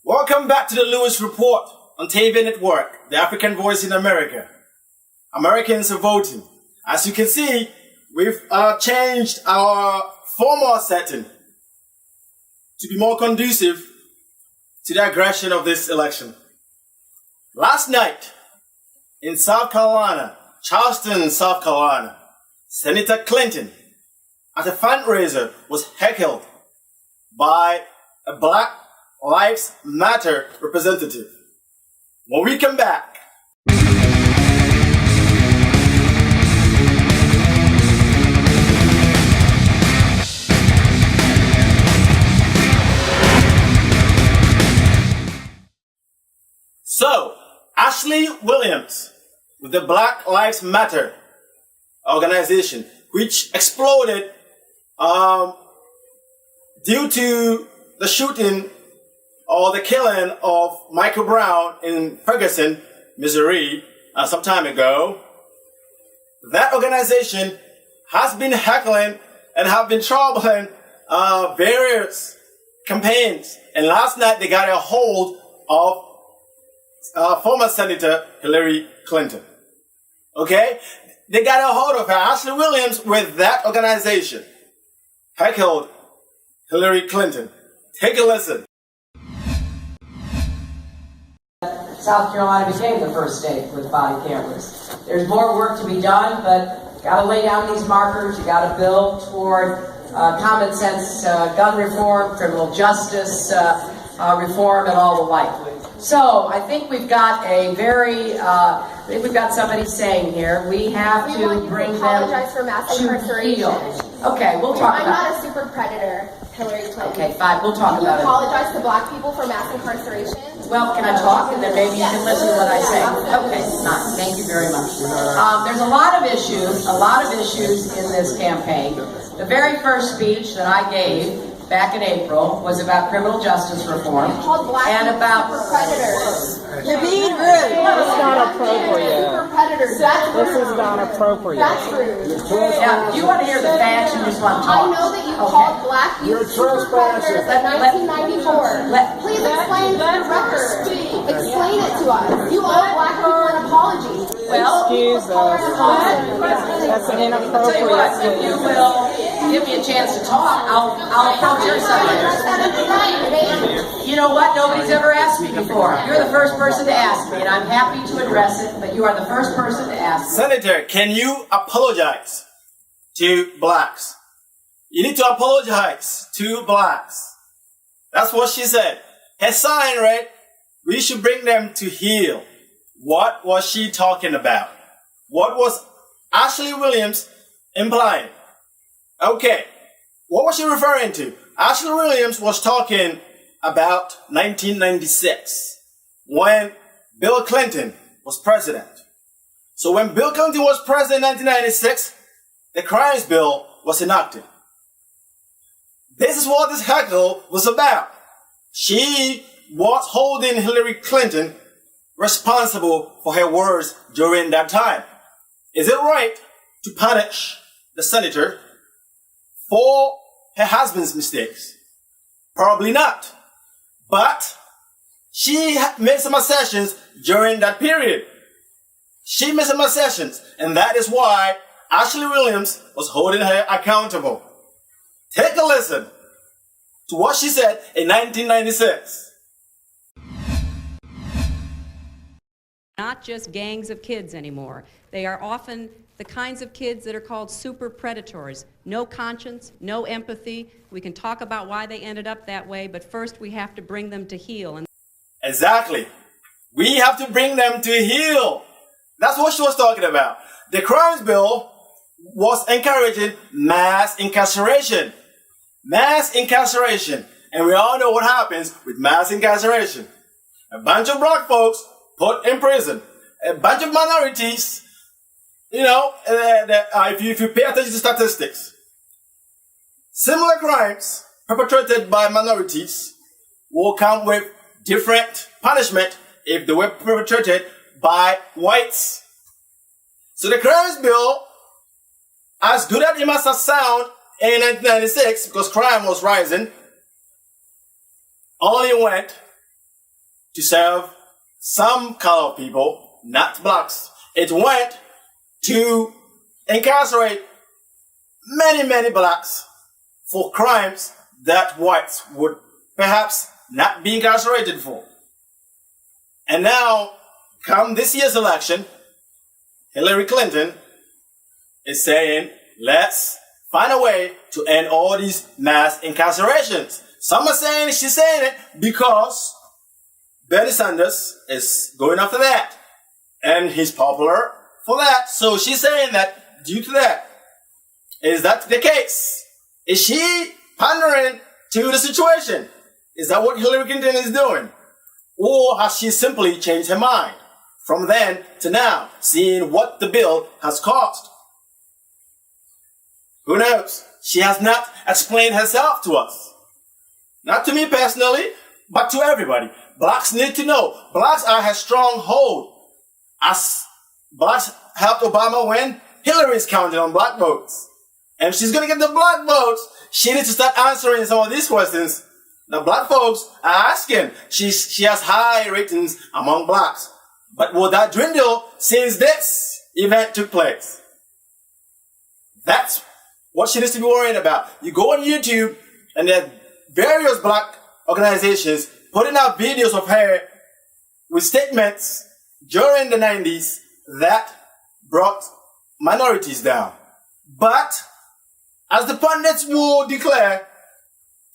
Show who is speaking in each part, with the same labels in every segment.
Speaker 1: Welcome back to the Lewis Report on TV Network, the African voice in America. Americans are voting. As you can see, we've changed our formal setting to be more conducive to the aggression of this election. Last night in South Carolina, Charleston, South Carolina, Senator Clinton at a fundraiser was heckled by a Black Lives Matter representative. When we come back, so Ashley Williams with the Black Lives Matter organization, which exploded due to the shooting or the killing of Michael Brown in Ferguson, Missouri, some time ago. That organization has been heckling and have been troubling various campaigns. And last night they got a hold of former Senator Hillary Clinton. Okay? They got a hold of her, Ashley Williams, with that organization. Heckled Hillary Clinton. Take a listen.
Speaker 2: South Carolina became the first state with body cameras. There's more work to be done, but got to lay down these markers. You got to build toward common sense gun reform, criminal justice reform, and all the like. So I think we've got we've got somebody saying here, we have to bring them
Speaker 3: apologize for mass incarceration.
Speaker 2: Okay, we'll talk about it.
Speaker 3: I'm not a super predator, Hillary Clinton.
Speaker 2: Okay, fine, we'll talk about it.
Speaker 3: You apologize to black people for mass incarceration?
Speaker 2: Well, can I talk, and then maybe you can listen to what I say? Okay, fine. Thank you very much. There's a lot of issues in this campaign. The very first speech that I gave back in April was about criminal justice reform and about
Speaker 3: predators.
Speaker 4: You're being rude.
Speaker 3: That's not appropriate. Super predators.
Speaker 4: This is not appropriate.
Speaker 3: That's rude.
Speaker 2: Yeah, you want to hear the facts, you just want to talk.
Speaker 3: I know that you called black youth super predators in 1994. Please explain to the record. Explain it to us. You owe black people an apology.
Speaker 2: Well,
Speaker 4: excuse us. That's
Speaker 2: tell you what,
Speaker 4: inappropriate.
Speaker 2: if you will give me a chance to talk, I'll approach your subject. You know what? Nobody's ever asked me before. You're the first person to ask me, and I'm happy to address it, but you are the first person to ask me.
Speaker 1: Senator, can you apologize to blacks? You need to apologize to blacks. That's what she said. Her sign read, we should bring them to heel. What was she talking about? What was Ashley Williams implying? Okay, what was she referring to? Ashley Williams was talking about 1996, when Bill Clinton was president. So when Bill Clinton was president in 1996, the crimes bill was enacted. This is what this heckle was about. She was holding Hillary Clinton responsible for her words during that time. Is it right to punish the senator for her husband's mistakes? Probably not. But she made some assertions during that period. She made some assertions, and that is why Ashley Williams was holding her accountable. Take a listen to what she said in 1996.
Speaker 5: Not just gangs of kids anymore. They are often the kinds of kids that are called super predators. No conscience, no empathy. We can talk about why they ended up that way, but first we have to bring them to heel.
Speaker 1: Exactly. We have to bring them to heel. That's what she was talking about. The crimes bill was encouraging mass incarceration. Mass incarceration. And we all know what happens with mass incarceration. A bunch of black folks put in prison. A bunch of minorities, if you pay attention to statistics, similar crimes perpetrated by minorities will come with different punishment if they were perpetrated by whites. So the crimes bill, as good as it must have sounded in 1996, because crime was rising, only went to serve some color of people, not blacks. It went to incarcerate many, many blacks for crimes that whites would perhaps not be incarcerated for. And now, come this year's election, Hillary Clinton is saying, let's find a way to end all these mass incarcerations. Some are saying she's saying it because Bernie Sanders is going after that. And he's popular for that. So she's saying that due to that. Is that the case? Is she pandering to the situation? Is that what Hillary Clinton is doing? Or has she simply changed her mind from then to now, seeing what the bill has cost? Who knows? She has not explained herself to us. Not to me personally, but to everybody. Blacks need to know. Blacks are her stronghold. As blacks helped Obama win, Hillary is counting on black votes. And if she's going to get the black votes, she needs to start answering some of these questions that black folks are asking. She has high ratings among blacks. But will that dwindle since this event took place? That's what she needs to be worrying about. You go on YouTube and there are various black organizations putting out videos of her with statements during the 90s that brought minorities down. But as the pundits will declare,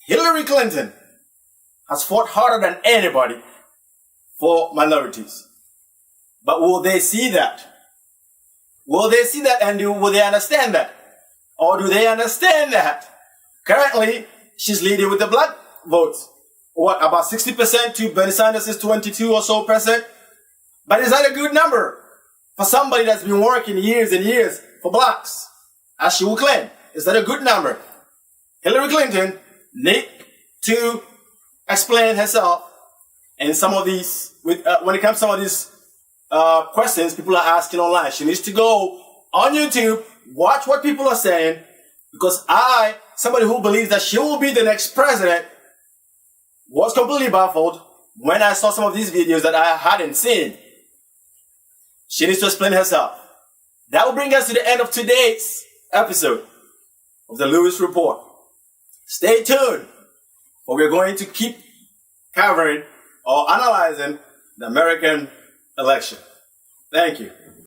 Speaker 1: Hillary Clinton has fought harder than anybody for minorities. But will they see that? Will they see that and will they understand that? Or do they understand that currently she's leading with the black votes? What, about 60% to Bernie Sanders' 22 or so percent? But is that a good number for somebody that's been working years and years for blacks, as she will claim? Is that a good number? Hillary Clinton needs to explain herself in some of these, when it comes to some of these questions people are asking online. She needs to go on YouTube, watch what people are saying, because I, somebody who believes that she will be the next president, was completely baffled when I saw some of these videos that I hadn't seen. She needs to explain herself. That will bring us to the end of today's episode of the Lewis Report. Stay tuned, for we're going to keep covering or analyzing the American election. Thank you.